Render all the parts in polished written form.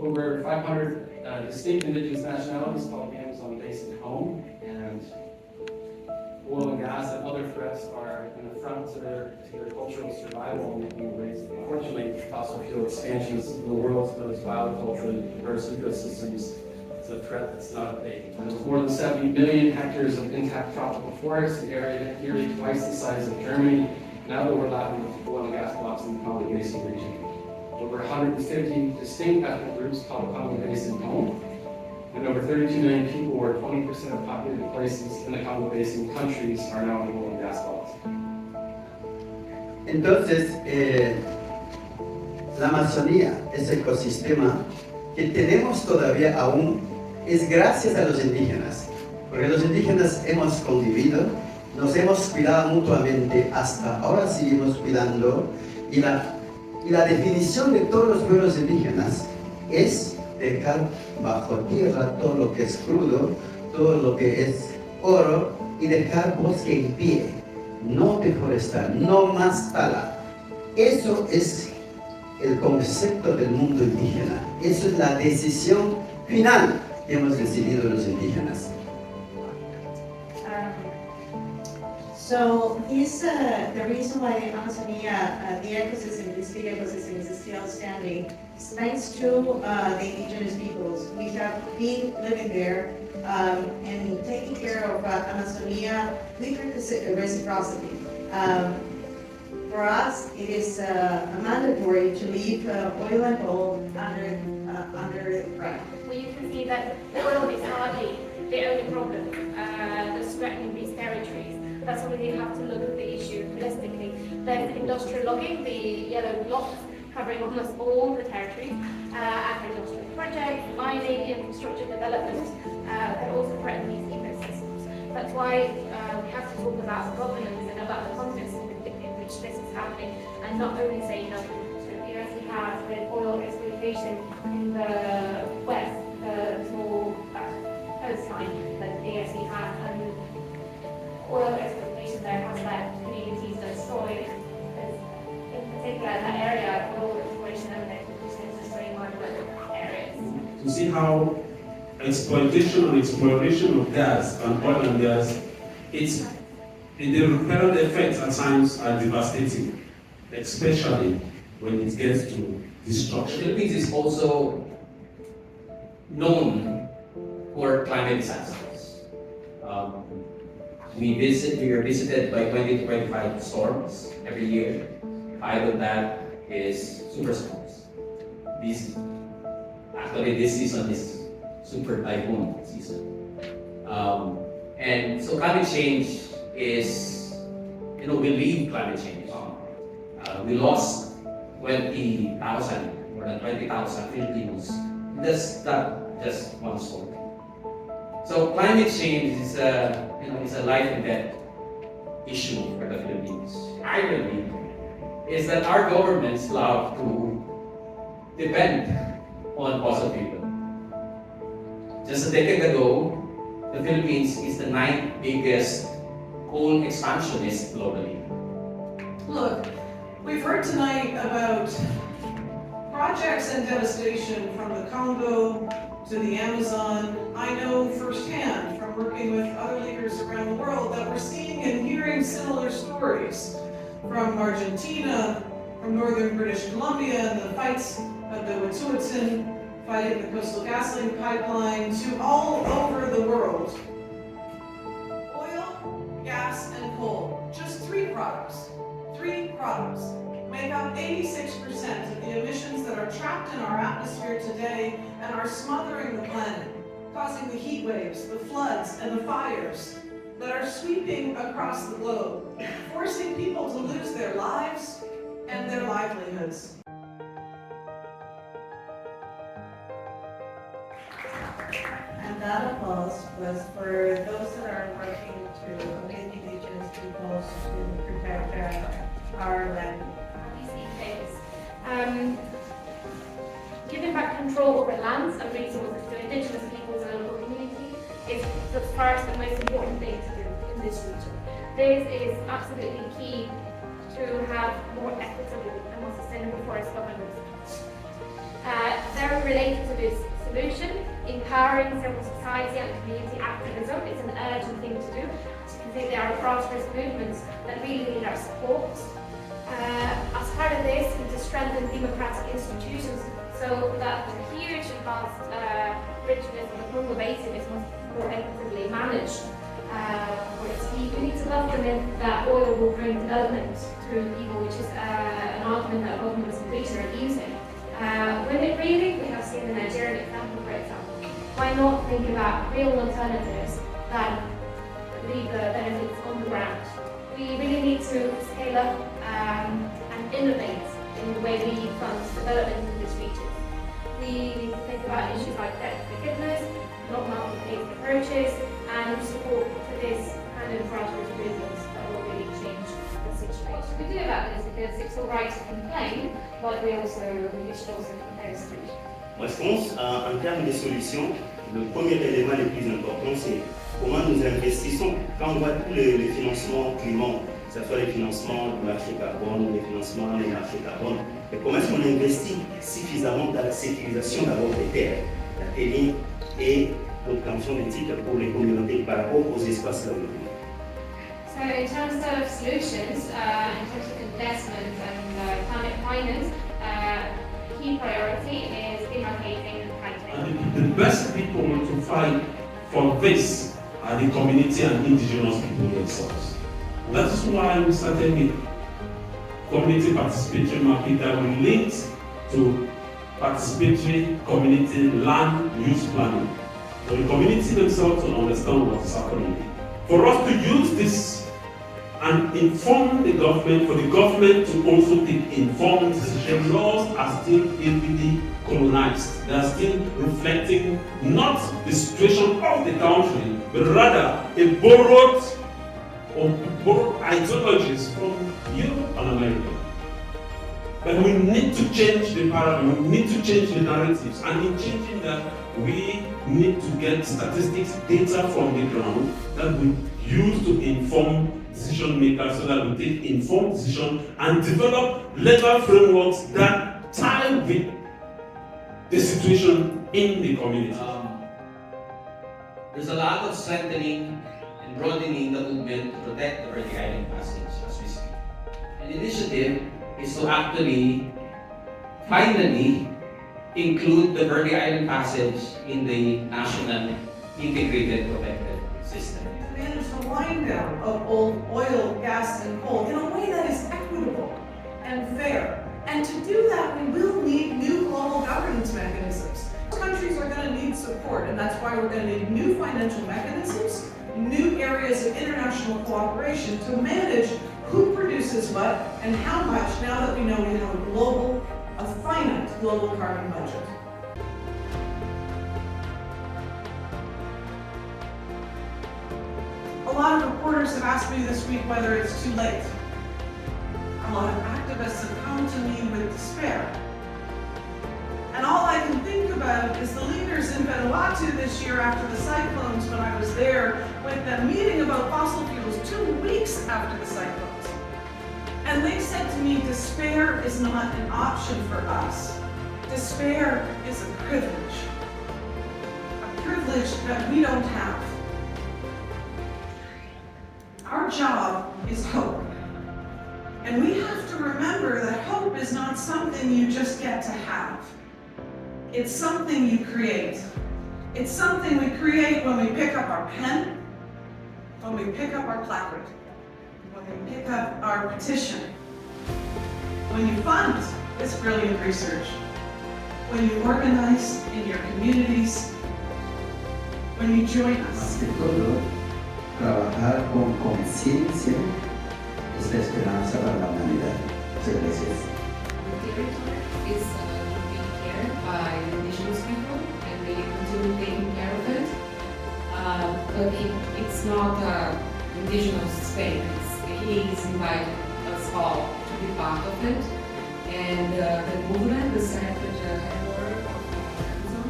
over 500 distinct indigenous nationalities called the Amazon basin home, and oil and gas and other threats are an affront to their cultural survival in many ways. Unfortunately, fossil fuel expansions in the world to those biocultural and diverse ecosystems is a threat that's not abating. There's more than 70 million hectares of intact tropical forest, an area nearly twice the size of Germany, now overlapping with oil and gas blocks in the Congo Basin region. Over 150 distinct ethnic groups call the Congo Basin home, and over 32 million people, or 20% of populated places in the Congo Basin countries, are now in oil and gas wells. Entonces, la Amazonía, ese ecosistema que tenemos todavía aún, es gracias a los indígenas, porque los indígenas hemos convivido, nos hemos cuidado mutuamente, hasta ahora seguimos cuidando, y la definición de todos los pueblos indígenas es dejar bajo tierra todo lo que es crudo, todo lo que es oro, y dejar bosque en pie, no deforestar, no más tala. Eso es el concepto del mundo indígena, eso es la decisión final que hemos decidido los indígenas. So the reason why Amazonia, the ecosystem, this big ecosystem is still standing, is thanks to the indigenous peoples. We have been living there and taking care of Amazonia with reciprocity. For us, it is mandatory to leave oil and gold under the ground. Well, you can see that oil is hardly the only problem that's threatening these territories. That's why we have to look at the issue holistically. There's industrial logging, the yellow blocks covering almost all the territories, agri-industrial projects, mining, infrastructure development that also threaten these ecosystems. That's why we have to talk about governance and about the context in which this is happening, and not only say no. So we actually have with oil exploitation in the west, the small coastline that the ESC has, and oil exploitation there has left communities destroyed. In particular, in that area, oil exploration and exploitation is destroying marginal areas. To see how exploitation and exploration of gas and oil and gas, the recurrent effects at times are devastating, especially when it gets to destruction. The Philippines is also known for climate disasters. We are visited by 20 to 25 storms every year. 5 of that is superstorms. This season is super typhoon season. And so climate change is, we lead climate change. We lost 20,000, more than 20,000 Filipinos. That's not just one storm. So climate change is a life and death issue for the Philippines. Irony is that our governments love to depend on fossil fuel. Just a decade ago, the Philippines is the 9th biggest coal expansionist globally. Look, we've heard tonight about projects and devastation from the Congo to the Amazon. I know firsthand from working with other leaders around the world that we're seeing and hearing similar stories from Argentina, from northern British Columbia, and the fights of the Wet'suwet'en, fighting the Coastal GasLink pipeline, to all over the world. Oil, gas, and coal, just three products make up 86% of the emissions that are trapped in our atmosphere today and are smothering the planet, causing the heat waves, the floods, and the fires that are sweeping across the globe, forcing people to lose their lives and their livelihoods. And that applause was for those that are working with indigenous peoples to protect our land. Giving back control over lands and resources to indigenous peoples and local communities is the first and most important thing to do in this region. This is absolutely key to have more equitable and more sustainable forest governance. Very related to this solution, empowering civil society and community activism is an urgent thing to do. As you can see, there are grassroots movements that really need our support. As part of this, we need to strengthen democratic institutions so that the huge and vast richness of the Congo Basin is much more effectively managed. We need to love them in that oil will bring development through people, which is an argument that governments in the region are using. When it really, we have seen the Nigerian example, for example, why not think about real alternatives that leave the benefits on the ground? We really need to scale up and innovate in the way we fund development in these regions. We need to think about issues like debt forgiveness, not market-based approaches, and support to this kind of grassroots movements that will really change the situation. We do about this because it's all right to complain, but we should also compare solutions. Moi, je pense, en termes de solutions, le premier élément le plus important, c'est comment nous investissons. Quand on voit tous les financements climat, que ce soit les financements du marché carbone, les financements des marchés carbone, mais comment est-ce qu'on investit suffisamment dans la sécurisation d'abord des terres, la terre et l'obtention des titres pour les communautés par rapport aux espaces là où on vit. So in terms of solutions, in terms of investment and climate finance, key priority is demarcating and planting. And the best people to fight for this are the community and indigenous people themselves. That is why we started with community participatory market that will link to participatory community land use planning. For the community themselves to understand what is happening. For us to use this and inform the government, for the government to also take informed decisions. Laws are still heavily colonized. They are still reflecting not the situation of the country, but rather a borrowed ideologies from Europe and America. But we need to change the paradigm, we need to change the narratives, and in changing that, we need to get statistics, data from the ground that we use to inform decision makers so that we take informed decisions and develop legal frameworks that tie with the situation in the community. There's a lot of strengthening and broadening the movement to protect the Verde Island Passage as we speak. An initiative is to actually finally include the Verde Island Passage in the National Integrated Protected System. Manage the wind down of old oil, gas, and coal in a way that is equitable and fair. And to do that, we will need new global governance mechanisms. Countries are going to need support, and that's why we're going to need new financial mechanisms, new areas of international cooperation to manage who produces what and how much, now that we know we have a finite global carbon budget. A lot of reporters have asked me this week whether it's too late. A lot of activists have come to me with despair. And all I can think about is the leaders in Vanuatu this year after the cyclones, when I was there with them meeting about fossil fuels 2 weeks after the cyclones. And they said to me, despair is not an option for us. Despair is a privilege that we don't have. Our job is hope. And we have to remember that hope is not something you just get to have. It's something you create. It's something we create when we pick up our pen, when we pick up our placard, when we pick up our petition, when you fund this brilliant research, when you organize in your communities, when you join us. Más que todo, trabajar con conciencia es la esperanza para la humanidad. Muchas gracias. The territory is being cared by indigenous people, and they continue taking care of it. But it's not indigenous space. He is invited us all to be part of it. And the movement, the sacred headquarters of Amazon,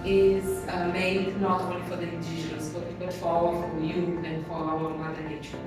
is made not only for the indigenous, but for you and for our mother nature.